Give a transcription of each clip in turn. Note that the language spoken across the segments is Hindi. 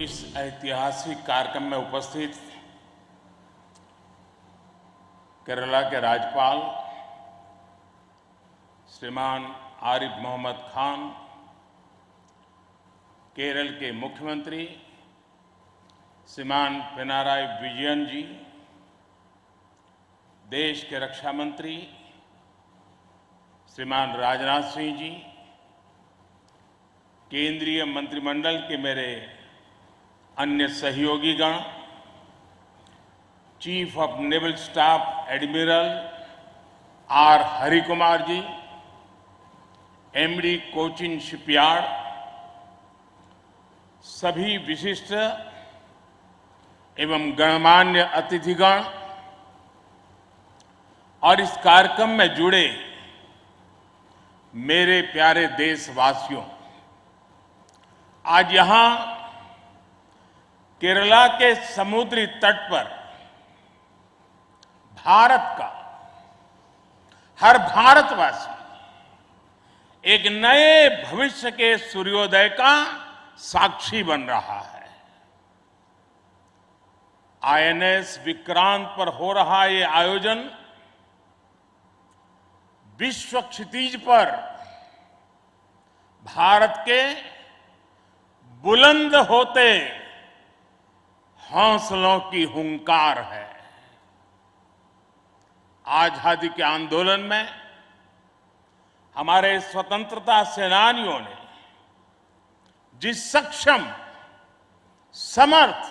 इस ऐतिहासिक कार्यक्रम में उपस्थित केरला के राज्यपाल श्रीमान आरिफ मोहम्मद खान, केरल के मुख्यमंत्री श्रीमान पिनाराई विजयन जी, देश के रक्षा मंत्री श्रीमान राजनाथ सिंह जी, केंद्रीय मंत्रिमंडल के मेरे अन्य सहयोगीगण, chief of naval staff admiral R Harikumar ji, MD Cochin shipyard, सभी विशिष्ट एवं गणमान्य अतिथिगण और इस कार्यक्रम में जुड़े मेरे प्यारे देशवासियों, आज यहां केरला के समुद्री तट पर भारत का हर भारतवासी एक नए भविष्य के सूर्योदय का साक्षी बन रहा है। आईएनएस विक्रांत पर हो रहा ये आयोजन विश्व क्षितिज पर भारत के बुलंद होते हौसलों की हुंकार है। आजादी के आंदोलन में हमारे स्वतंत्रता सेनानियों ने जिस सक्षम, समर्थ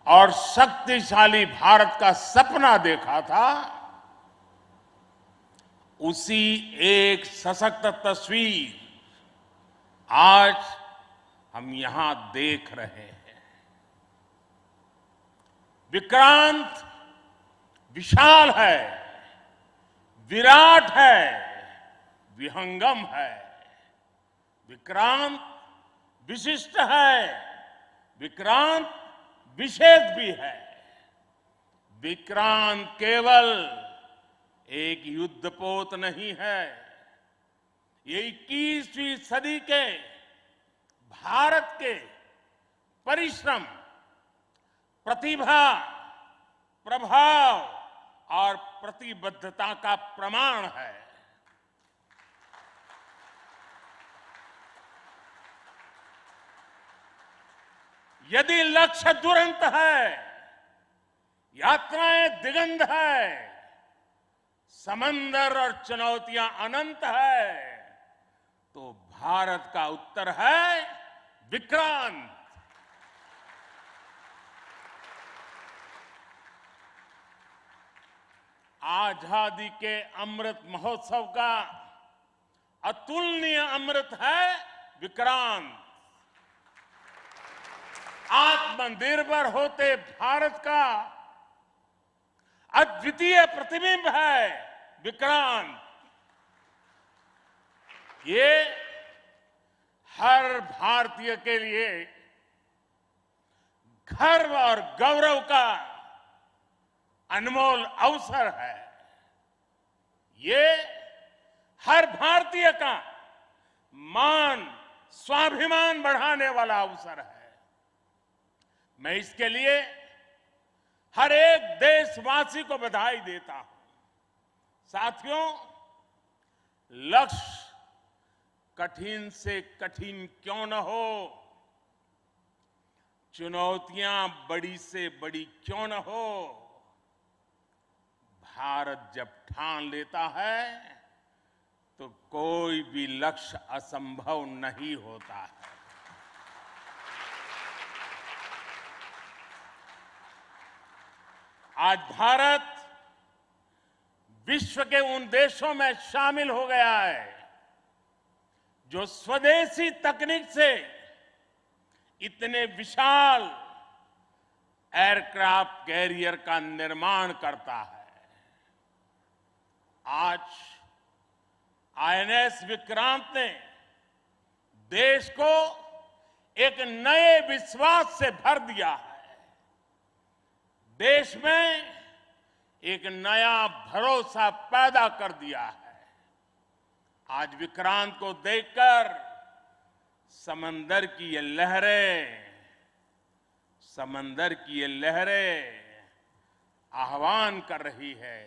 और शक्तिशाली भारत का सपना देखा था, उसी एक सशक्त तस्वीर आज हम यहां देख रहे हैं। विक्रांत विशाल है, विराट है, विहंगम है। विक्रांत विशिष्ट है, विक्रांत विशेष भी है। विक्रांत केवल एक युद्धपोत नहीं है, ये 21वीं सदी के भारत के परिश्रम, प्रतिभा, प्रभाव और प्रतिबद्धता का प्रमाण है। यदि लक्ष्य दुरंत है, यात्राएं दिगंत है, समंदर और चुनौतियां अनंत है, तो भारत का उत्तर है विक्रांत। आजादी के अमृत महोत्सव का अतुलनीय अमृत है विक्रांत। आत्मनिर्भर होते भारत का अद्वितीय प्रतिबिंब है विक्रांत। ये हर भारतीय के लिए गर्व और गौरव का अनमोल अवसर है। ये हर भारतीय का मान, स्वाभिमान बढ़ाने वाला अवसर है। मैं इसके लिए हर एक देशवासी को बधाई देता हूं। साथियों, लक्ष्य कठिन से कठिन क्यों न हो, चुनौतियां बड़ी से बड़ी क्यों न हो, भारत जब ठान लेता है तो कोई भी लक्ष्य असंभव नहीं होता है। आज भारत विश्व के उन देशों में शामिल हो गया है जो स्वदेशी तकनीक से इतने विशाल एयरक्राफ्ट कैरियर का निर्माण करता है। आज आईएनएस विक्रांत ने देश को एक नए विश्वास से भर दिया है। देश में एक नया भरोसा पैदा कर दिया है। आज विक्रांत को देखकर समंदर की ये लहरें समंदर की ये लहरें आह्वान कर रही है,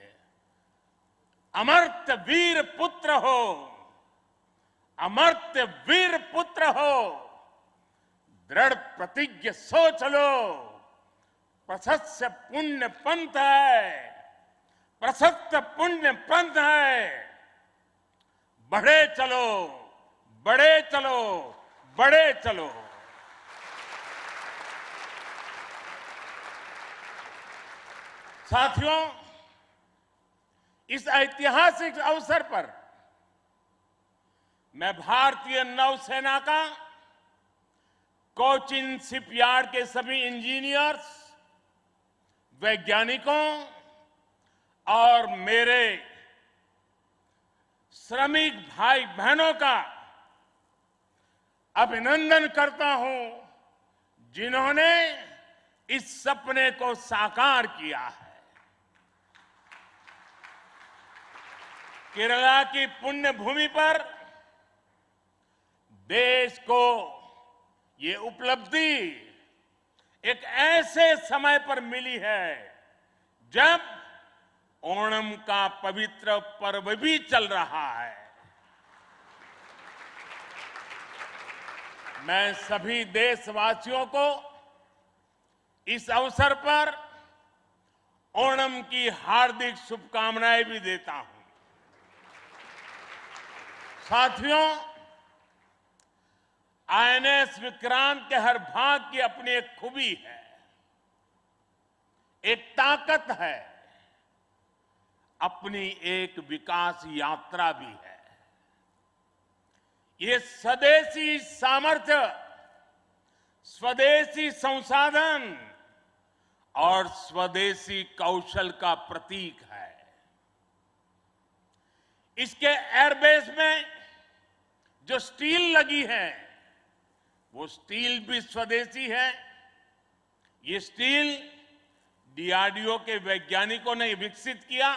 अमर्त्य वीर पुत्र हो, अमर्त्य वीर पुत्र हो, दृढ़ प्रतिज्ञ सोच लो, प्रशस्त पुण्य पंथ है, प्रशस्त पुण्य पंथ है, बढ़े चलो, बढ़े चलो, बढ़े चलो। साथियों, इस ऐतिहासिक अवसर पर मैं भारतीय नौसेना का कोचिन शिपयार्ड के सभी इंजीनियर्स, वैज्ञानिकों और मेरे श्रमिक भाई बहनों का अभिनंदन करता हूं, जिन्होंने इस सपने को साकार किया है। केरला की पुण्य भूमि पर देश को ये उपलब्धि एक ऐसे समय पर मिली है जब ओणम का पवित्र पर्व भी चल रहा है। मैं सभी देशवासियों को इस अवसर पर ओणम की हार्दिक शुभकामनाएं भी देता हूं। साथियों, आईएनएस विक्रांत के हर भाग की अपनी एक खूबी है, एक ताकत है, अपनी एक विकास यात्रा भी है। ये स्वदेशी सामर्थ्य, स्वदेशी संसाधन और स्वदेशी कौशल का प्रतीक है। इसके एयरबेस में जो स्टील लगी है, वो स्टील भी स्वदेशी है। ये स्टील डीआरडीओ के वैज्ञानिकों ने विकसित किया,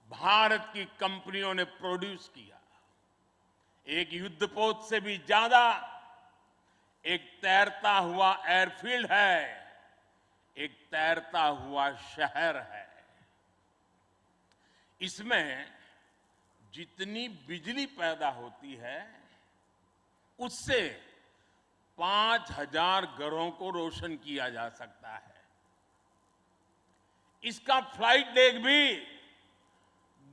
भारत की कंपनियों ने प्रोड्यूस किया। एक युद्धपोत से भी ज्यादा एक तैरता हुआ एयरफील्ड है, एक तैरता हुआ शहर है। इसमें जितनी बिजली पैदा होती है, उससे 5000 घरों को रोशन किया जा सकता है। इसका फ्लाइट डेक भी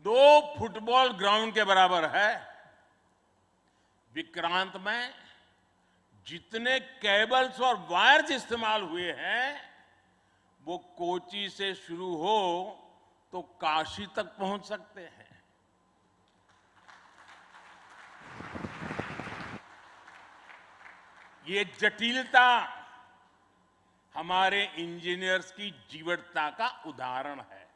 2 फुटबॉल ग्राउंड के बराबर है। विक्रांत में जितने केबल्स और वायर्स इस्तेमाल हुए हैं, वो कोची से शुरू हो तो काशी तक पहुंच सकते हैं। ये जटिलता हमारे इंजीनियर्स की जीवटता का उदाहरण है।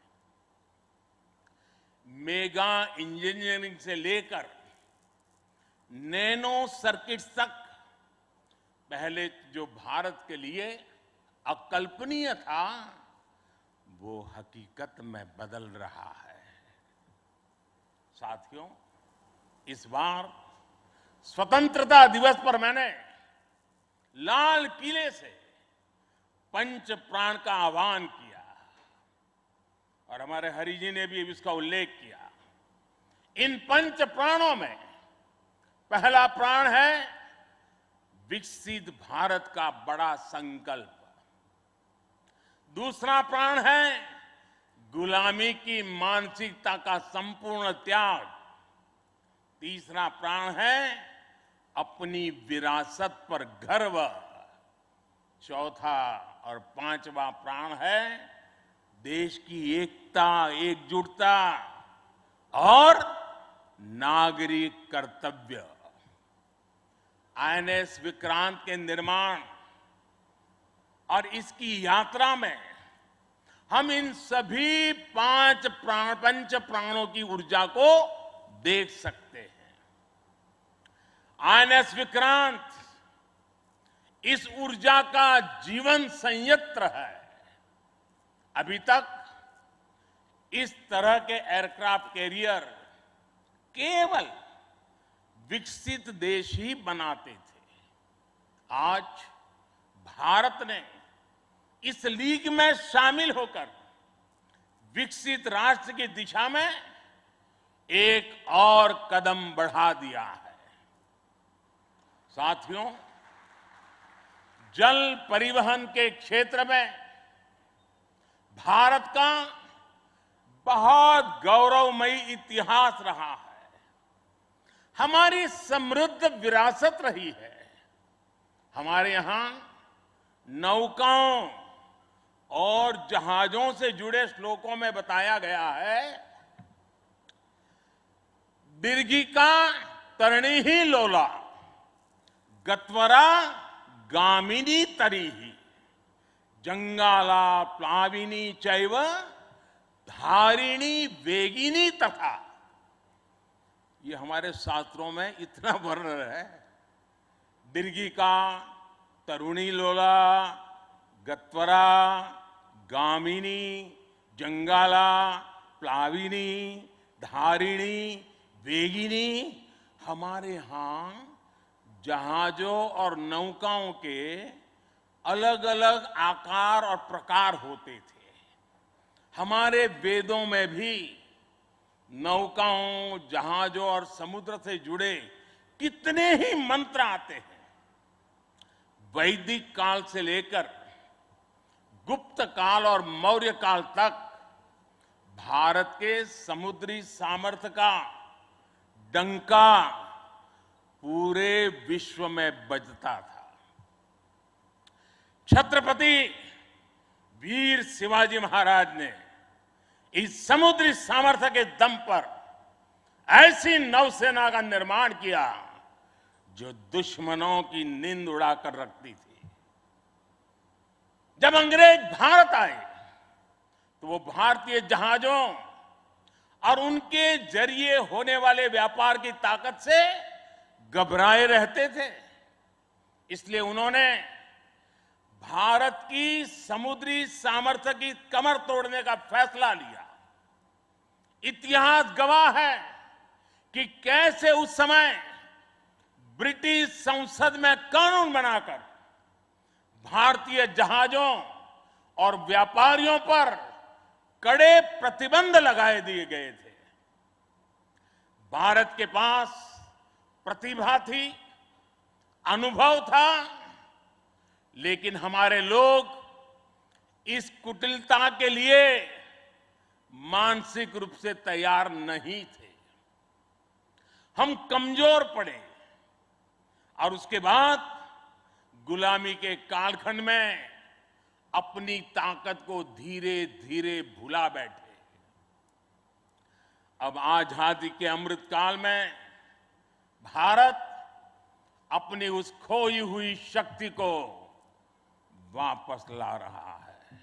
मेगा इंजीनियरिंग से लेकर नैनो सर्किट्स तक पहले जो भारत के लिए अकल्पनीय था, वो हकीकत में बदल रहा है। साथियों, इस बार स्वतंत्रता दिवस पर मैंने लाल किले से पंच प्राण का आह्वान किया और हमारे हरि जी ने भी इसका उल्लेख किया। इन पंच प्राणों में पहला प्राण है विकसित भारत का बड़ा संकल्प, दूसरा प्राण है गुलामी की मानसिकता का संपूर्ण त्याग, तीसरा प्राण है अपनी विरासत पर गर्व, चौथा और पांचवा प्राण है देश की एकता, एकजुटता और नागरिक कर्तव्य। आईएनएस विक्रांत के निर्माण और इसकी यात्रा में हम इन सभी पंच प्राणों की ऊर्जा को देख सकते हैं। आईएनएस विक्रांत इस ऊर्जा का जीवन संयंत्र है। अभी तक इस तरह के एयरक्राफ्ट कैरियर केवल विकसित देश ही बनाते थे। आज भारत ने इस लीग में शामिल होकर विकसित राष्ट्र की दिशा में एक और कदम बढ़ा दिया है। साथियों, जल परिवहन के क्षेत्र में भारत का बहुत गौरवमयी इतिहास रहा है। हमारी समृद्ध विरासत रही है। हमारे यहां नौकाओं और जहाजों से जुड़े श्लोकों में बताया गया है, दीर्घिका तरणी ही लोला गत्वरा गामिनी तरीही जंगाला प्लाविनी चैव धारिणी वेगिनी तथा। ये हमारे शास्त्रों में इतना वर्णन है। दीर्घिका तरुणी लोला गत्वरा गामिनी जंगाला प्लाविनी धारिणी वेगिनी। हमारे यहां जहाजों और नौकाओं के अलग अलग आकार और प्रकार होते थे। हमारे वेदों में भी नौकाओं, जहाजों और समुद्र से जुड़े कितने ही मंत्र आते हैं। वैदिक काल से लेकर गुप्त काल और मौर्य काल तक भारत के समुद्री सामर्थ्य का डंका पूरे विश्व में बजता था। छत्रपति वीर शिवाजी महाराज ने इस समुद्री सामर्थ्य के दम पर ऐसी नौसेना का निर्माण किया जो दुश्मनों की नींद उड़ाकर रखती थी। जब अंग्रेज भारत आए तो वो भारतीय जहाजों और उनके जरिए होने वाले व्यापार की ताकत से घबराए रहते थे। इसलिए उन्होंने भारत की समुद्री सामर्थ्य की कमर तोड़ने का फैसला लिया। इतिहास गवाह है कि कैसे उस समय ब्रिटिश संसद में कानून बनाकर भारतीय जहाजों और व्यापारियों पर कड़े प्रतिबंध लगाए दिए गए थे। भारत के पास प्रतिभा थी, अनुभव था, लेकिन हमारे लोग इस कुटिलता के लिए मानसिक रूप से तैयार नहीं थे। हम कमजोर पड़े और उसके बाद गुलामी के कालखंड में अपनी ताकत को धीरे धीरे भुला बैठे। अब आजादी के अमृत काल में भारत अपनी उस खोई हुई शक्ति को वापस ला रहा है।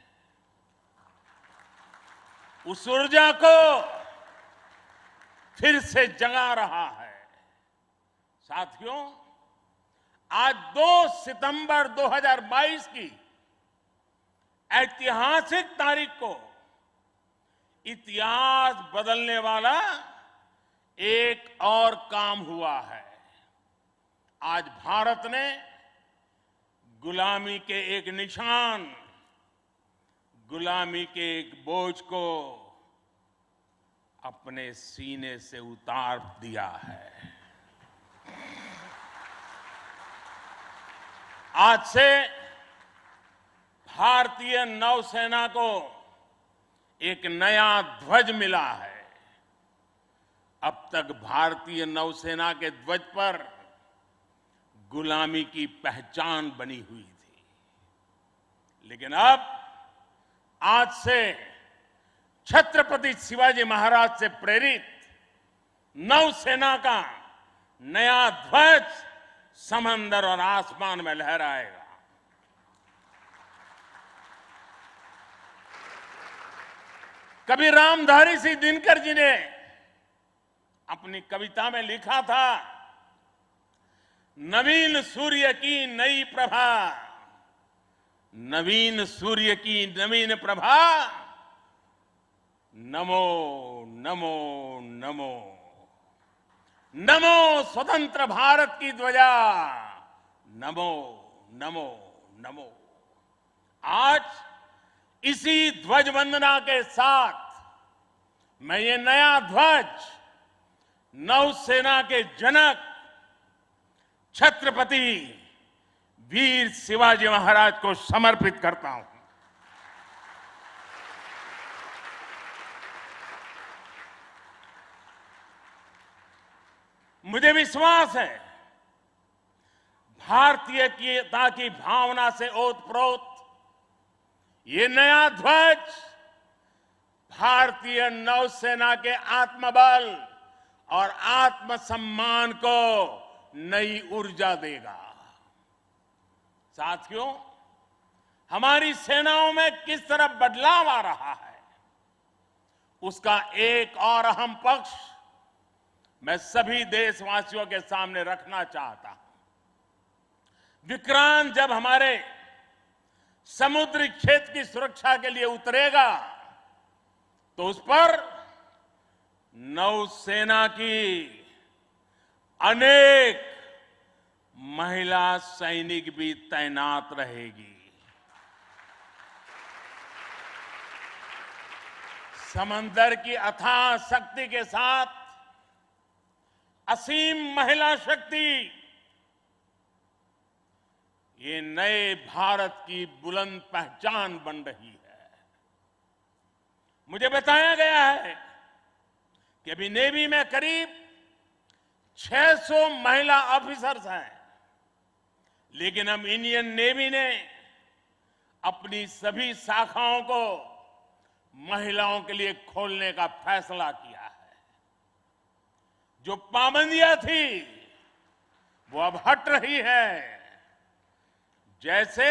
उस ऊर्जा को फिर से जगा रहा है। साथियों, आज 2 सितंबर 2022 की ऐतिहासिक तारीख को इतिहास बदलने वाला एक और काम हुआ है। आज भारत ने गुलामी के एक निशान, गुलामी के एक बोझ को अपने सीने से उतार दिया है। आज से भारतीय नौसेना को एक नया ध्वज मिला है। अब तक भारतीय नौसेना के ध्वज पर गुलामी की पहचान बनी हुई थी, लेकिन अब आज से छत्रपति शिवाजी महाराज से प्रेरित नौसेना का नया ध्वज समंदर और आसमान में लहराएगा। कभी रामधारी सिंह दिनकर जी ने अपनी कविता में लिखा था, नवीन सूर्य की नई प्रभा, नवीन सूर्य की नवीन प्रभा, नमो नमो नमो नमो स्वतंत्र भारत की ध्वजा, नमो नमो नमो। आज इसी ध्वज वंदना के साथ मैं ये नया ध्वज नौसेना के जनक छत्रपति वीर शिवाजी महाराज को समर्पित करता हूं। मुझे विश्वास है भारतीयता की भावना से ओतप्रोत ये नया ध्वज भारतीय नौसेना के आत्मबल और आत्मसम्मान को नई ऊर्जा देगा। साथियों, हमारी सेनाओं में किस तरह बदलाव आ रहा है, उसका एक और अहम पक्ष मैं सभी देशवासियों के सामने रखना चाहता हूं। विक्रांत जब हमारे समुद्री क्षेत्र की सुरक्षा के लिए उतरेगा तो उस पर नौसेना की अनेक महिला सैनिक भी तैनात रहेगी। समंदर की अथाह शक्ति के साथ असीम महिला शक्ति ये नए भारत की बुलंद पहचान बन रही है। मुझे बताया गया है कि अभी नेवी में करीब 600 महिला ऑफिसर्स हैं, लेकिन अब इंडियन नेवी ने अपनी सभी शाखाओं को महिलाओं के लिए खोलने का फैसला किया है। जो पाबंदियां थी वो अब हट रही है। जैसे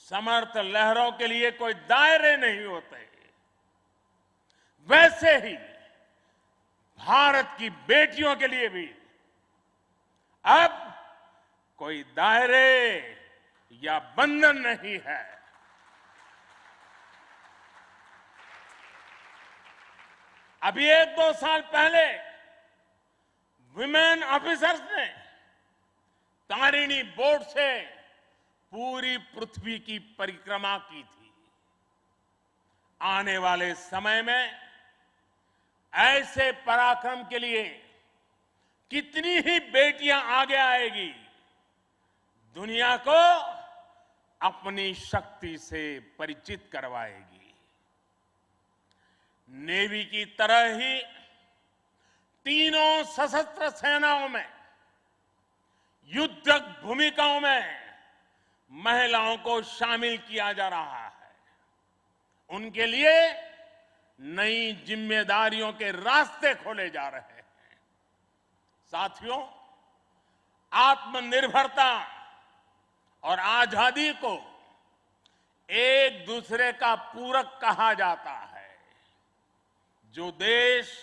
समर्थ लहरों के लिए कोई दायरे नहीं होते, वैसे ही भारत की बेटियों के लिए भी अब कोई दायरे या बंधन नहीं है। अभी 1-2 साल पहले विमेन ऑफिसर्स ने तारिणी बोट से पूरी पृथ्वी की परिक्रमा की थी। आने वाले समय में ऐसे पराक्रम के लिए कितनी ही बेटियां आगे आएगी, दुनिया को अपनी शक्ति से परिचित करवाएगी। नेवी की तरह ही तीनों सशस्त्र सेनाओं में युद्धक भूमिकाओं में महिलाओं को शामिल किया जा रहा है। उनके लिए नई जिम्मेदारियों के रास्ते खोले जा रहे हैं। साथियों, आत्मनिर्भरता और आजादी को एक दूसरे का पूरक कहा जाता है। जो देश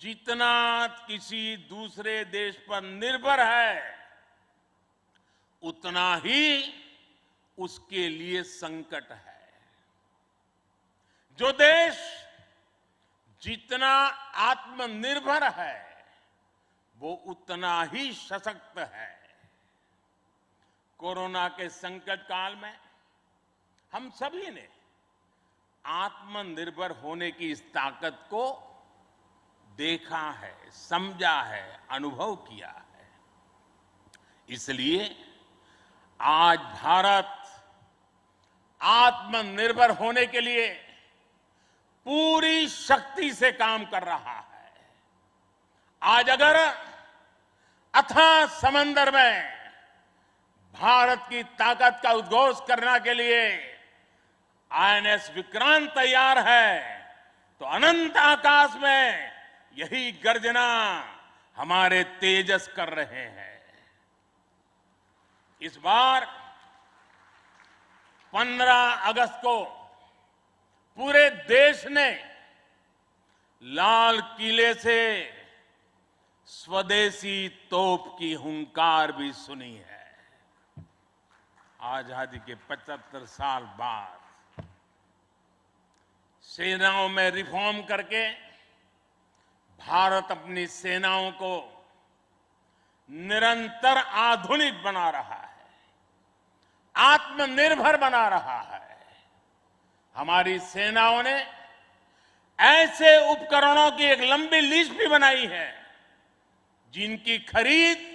जितना किसी दूसरे देश पर निर्भर है, उतना ही उसके लिए संकट है। जो देश जितना आत्मनिर्भर है, वो उतना ही सशक्त है। कोरोना के संकट काल में हम सभी ने आत्मनिर्भर होने की इस ताकत को देखा है, समझा है, अनुभव किया है। इसलिए आज भारत आत्मनिर्भर होने के लिए पूरी शक्ति से काम कर रहा है। आज अगर अथाह समंदर में भारत की ताकत का उद्घोष करने के लिए आईएनएस विक्रांत तैयार है, तो अनंत आकाश में यही गर्जना हमारे तेजस कर रहे हैं। इस बार 15 अगस्त को पूरे देश ने लाल किले से स्वदेशी तोप की हुंकार भी सुनी है। आजादी के 75 साल बाद सेनाओं में रिफॉर्म करके भारत अपनी सेनाओं को निरंतर आधुनिक बना रहा है। आत्मनिर्भर बना रहा है। हमारी सेनाओं ने ऐसे उपकरणों की एक लंबी लिस्ट भी बनाई है जिनकी खरीद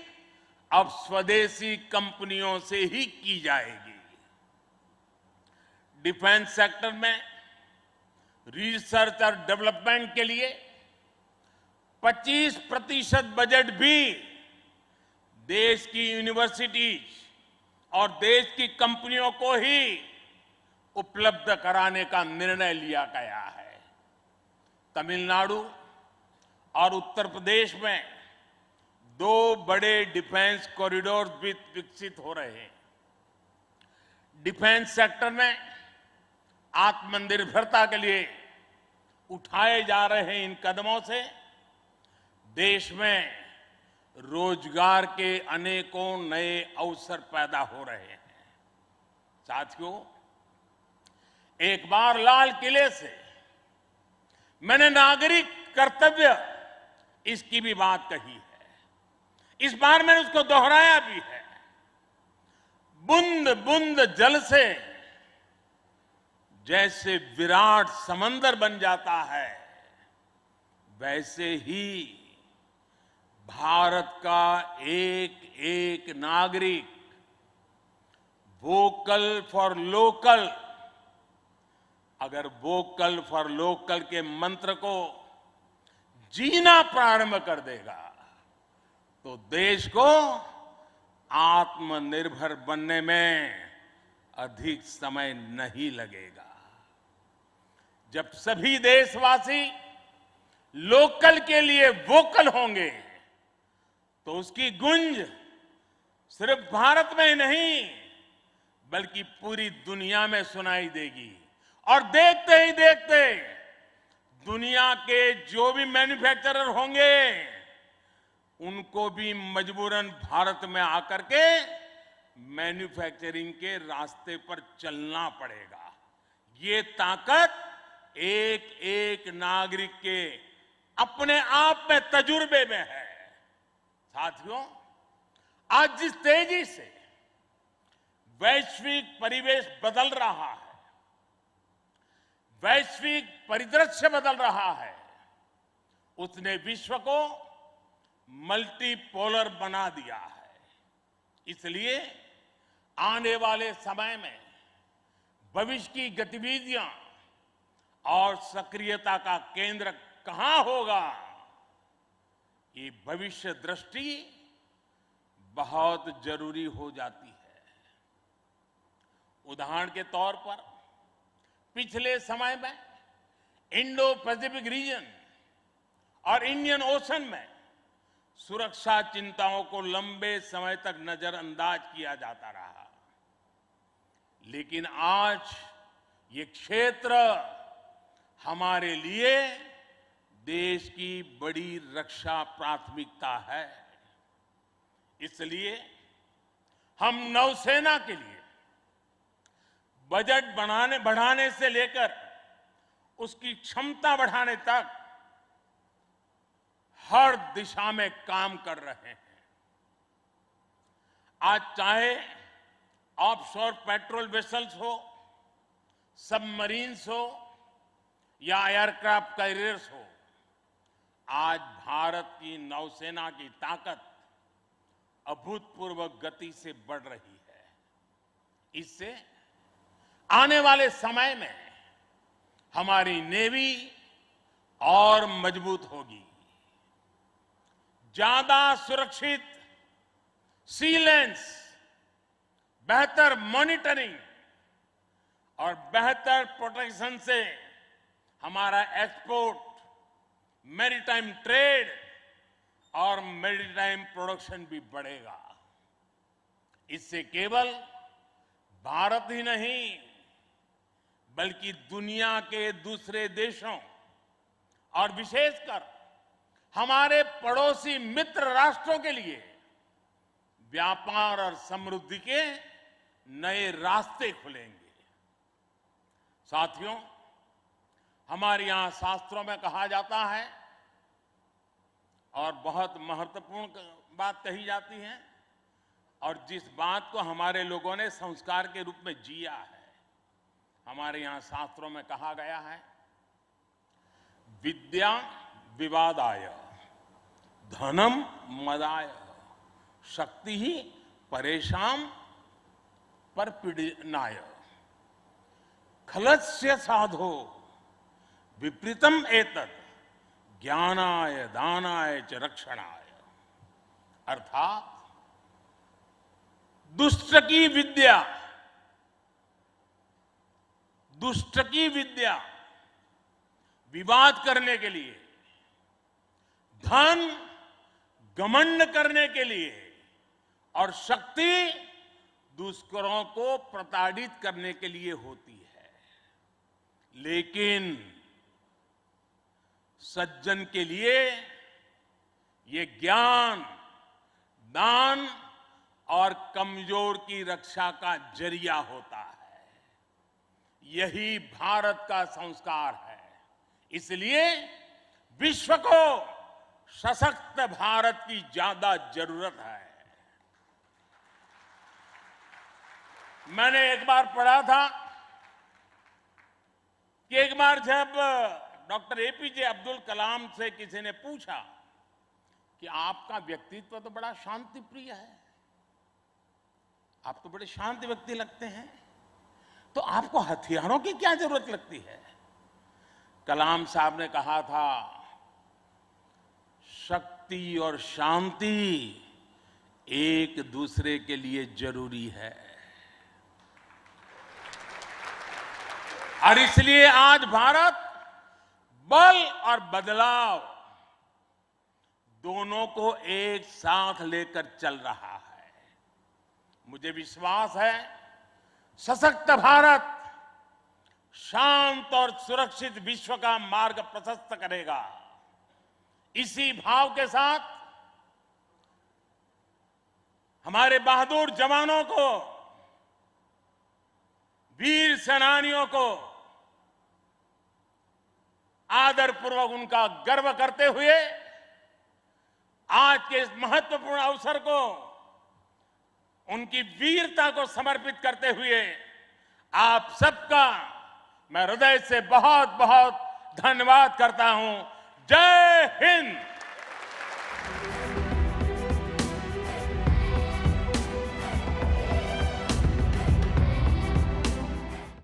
अब स्वदेशी कंपनियों से ही की जाएगी। डिफेंस सेक्टर में रिसर्च और डेवलपमेंट के लिए 25% बजट भी देश की यूनिवर्सिटीज और देश की कंपनियों को ही उपलब्ध कराने का निर्णय लिया गया है। तमिलनाडु और उत्तर प्रदेश में 2 बड़े डिफेंस कॉरिडोर भी विकसित हो रहे हैं। डिफेंस सेक्टर में आत्मनिर्भरता के लिए उठाए जा रहे इन कदमों से देश में रोजगार के अनेकों नए अवसर पैदा हो रहे हैं। साथियों, एक बार लाल किले से मैंने नागरिक कर्तव्य इसकी भी बात कही है। इस बार मैंने उसको दोहराया भी है। बूंद बूंद जल से जैसे विराट समंदर बन जाता है, वैसे ही भारत का एक एक नागरिक वोकल फॉर लोकल, अगर वोकल फॉर लोकल के मंत्र को जीना प्रारंभ कर देगा तो देश को आत्मनिर्भर बनने में अधिक समय नहीं लगेगा। जब सभी देशवासी लोकल के लिए वोकल होंगे तो उसकी गूंज सिर्फ भारत में ही नहीं बल्कि पूरी दुनिया में सुनाई देगी। और देखते ही देखते दुनिया के जो भी मैन्युफैक्चरर होंगे उनको भी मजबूरन भारत में आकर के मैन्युफैक्चरिंग के रास्ते पर चलना पड़ेगा। ये ताकत एक एक नागरिक के अपने आप में तजुर्बे में है। साथियों, आज जिस तेजी से वैश्विक परिवेश बदल रहा है, वैश्विक परिदृश्य बदल रहा है, उसने विश्व को मल्टीपोलर बना दिया है। इसलिए आने वाले समय में भविष्य की गतिविधियां और सक्रियता का केंद्र कहां होगा, ये भविष्य दृष्टि बहुत जरूरी हो जाती है। उदाहरण के तौर पर पिछले समय में इंडो पैसिफिक रीजन और इंडियन ओशन में सुरक्षा चिंताओं को लंबे समय तक नजरअंदाज किया जाता रहा, लेकिन आज ये क्षेत्र हमारे लिए देश की बड़ी रक्षा प्राथमिकता है। इसलिए हम नौसेना के लिए बजट बढ़ाने से लेकर उसकी क्षमता बढ़ाने तक हर दिशा में काम कर रहे हैं। आज चाहे ऑफशोर पेट्रोल वेसल्स हो, सबमरीन्स हो या एयरक्राफ्ट कैरियर्स हो, आज भारत की नौसेना की ताकत अभूतपूर्व गति से बढ़ रही है। इससे आने वाले समय में हमारी नेवी और मजबूत होगी। ज्यादा सुरक्षित सी लेन्स, बेहतर मॉनिटरिंग और बेहतर प्रोटेक्शन से हमारा एक्सपोर्ट, मैरीटाइम ट्रेड और मैरीटाइम प्रोडक्शन भी बढ़ेगा। इससे केवल भारत ही नहीं बल्कि दुनिया के दूसरे देशों और विशेषकर हमारे पड़ोसी मित्र राष्ट्रों के लिए व्यापार और समृद्धि के नए रास्ते खुलेंगे। साथियों, हमारे यहां शास्त्रों में कहा जाता है और बहुत महत्वपूर्ण बात कही जाती है, और जिस बात को हमारे लोगों ने संस्कार के रूप में जिया है, हमारे यहां शास्त्रों में कहा गया है, विद्या विवादाय धनम मदाय शक्ति ही परेशान पर पीड़नाय खलस्य साधो विपरीतम एतत् ज्ञानाय दानाय च रक्षणाय। अर्थात दुष्ट की विद्या विवाद करने के लिए, धन घमंड करने के लिए और शक्ति दुष्करों को प्रताड़ित करने के लिए होती है। लेकिन सज्जन के लिए ये ज्ञान, दान और कमजोर की रक्षा का जरिया होता है। यही भारत का संस्कार है। इसलिए विश्व को सशक्त भारत की ज्यादा जरूरत है। मैंने एक बार पढ़ा था कि एक बार जब डॉक्टर एपीजे अब्दुल कलाम से किसी ने पूछा कि आपका व्यक्तित्व तो बड़ा शांति प्रिय है, आप तो बड़े शांत व्यक्ति लगते हैं, तो आपको हथियारों की क्या जरूरत लगती है? कलाम साहब ने कहा था, शक्ति और शांति एक दूसरे के लिए जरूरी है। और इसलिए आज भारत बल और बदलाव दोनों को एक साथ लेकर चल रहा है। मुझे विश्वास है, सशक्त भारत शांत और सुरक्षित विश्व का मार्ग प्रशस्त करेगा। इसी भाव के साथ हमारे बहादुर जवानों को, वीर सेनानियों को आदरपूर्वक उनका गर्व करते हुए आज के इस महत्वपूर्ण अवसर को उनकी वीरता को समर्पित करते हुए आप सबका मैं हृदय से बहुत बहुत धन्यवाद करता हूं। जय हिंद।